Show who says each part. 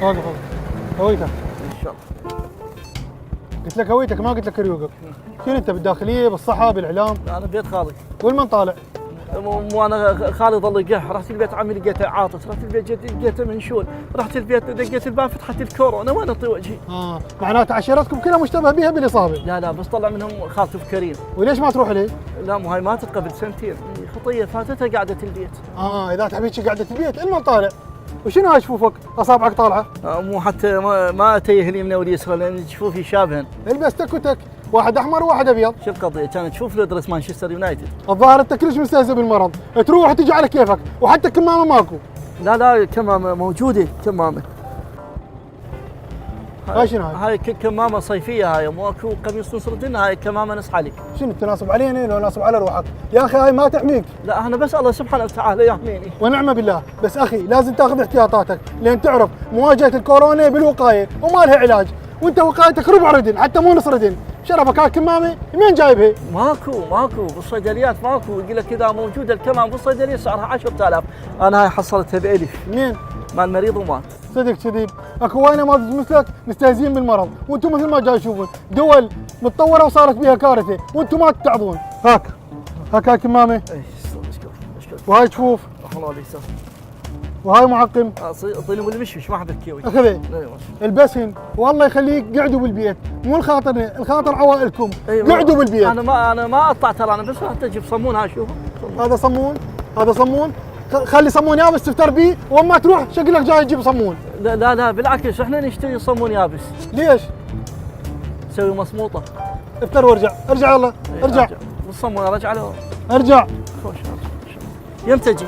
Speaker 1: واقف هويتك.
Speaker 2: ان شاء الله.
Speaker 1: قلت لك هويتك ما قلت لك ريوقك. شنو انت بالداخليه بالصحه بالاعلام؟
Speaker 2: انا بيت خالي.
Speaker 1: والمن طالع؟
Speaker 2: مو انا خالي ظل يقح، رحت البيت عمي لقيته عاطس، رحت البيت جدي لقيته منشول، رحت البيت دقيت الباب فتحت الكورونا وين اطي وجهي؟
Speaker 1: معناته عشيرتكم كلها مشتبه بها بالاصابه.
Speaker 2: لا بس طلع منهم خالته بكريم.
Speaker 1: وليش ما تروح ليه؟
Speaker 2: لا مو هاي ماتت قبل سنتين، خطيه فاتتها قعده البيت.
Speaker 1: اذا تحبيك قعده البيت المن طالع. وشنو هاي شفوفك؟ اصابعك طالعه؟
Speaker 2: مو حتى ما اتيه اليمنى واليسرى لان شفوفي شابهن.
Speaker 1: البس تك وتك، واحد احمر وواحد ابيض.
Speaker 2: شو القضيه؟ كانت تشوف له درس مانشستر يونايتد.
Speaker 1: الظاهر انت كلش مستهزئ بالمرض، تروح وتجي على كيفك، وحتى كمامه ماكو.
Speaker 2: لا كمامه موجوده كمامه.
Speaker 1: هاي شنو هاي؟
Speaker 2: هاي كمامه صيفيه، هاي مو اكو قميص نصر الدين، هاي كمامه نص عليك.
Speaker 1: شنو تناسب عليني لو ناسب على روحك؟ يا اخي هاي ما تحميك.
Speaker 2: لا انا بس الله سبحانه وتعالى يحميني.
Speaker 1: ونعم بالله، بس اخي لازم تاخذ احتياطاتك، لان تعرف مواجهه الكورونا بالوقايه وما لها علاج، وانت وقايتك ربع ردن حتى مو نص ردن. شرفك هاي كمامه منين جايبها؟
Speaker 2: ماكو بالصيدليات ماكو، يقول لك اذا موجوده الكمام بالصيدليه سعرها 10,000، انا هاي حصلتها ب1000.
Speaker 1: منين؟
Speaker 2: مال مريض ومات.
Speaker 1: صدق كذب، اكو وايد نماذج مثلك مستهزئين بالمرض، وانتم مثل ما جاي تشوفون دول متطوره وصارت بها كارثه، وانتم ما تتعظون. هاك هاي كمامه.
Speaker 2: اي اشكرك.
Speaker 1: وهاي جفوف.
Speaker 2: الله يسلمك.
Speaker 1: وهاي معقم.
Speaker 2: اعطيني بالمشمش ما حد كيوي.
Speaker 1: اخذه. البسهن، والله يخليك قعدوا بالبيت، مو الخاطرنا، الخاطر عوائلكم. قعدوا بالبيت.
Speaker 2: انا ما اقطع ترى، انا بس رحت اجيب صمون. هاي شوف
Speaker 1: هذا صمون. خلي صمون يابس تفتر بيه، وما تروح شكلك جاي تجيب صمون.
Speaker 2: لا بالعكس احنا نشتري صمون يابس.
Speaker 1: ليش؟
Speaker 2: نسوي مصموطه.
Speaker 1: افتر وارجع، ارجع يلا ارجع.
Speaker 2: والصمون ارجع له.
Speaker 1: ارجع.
Speaker 2: خوش يمتى تجي؟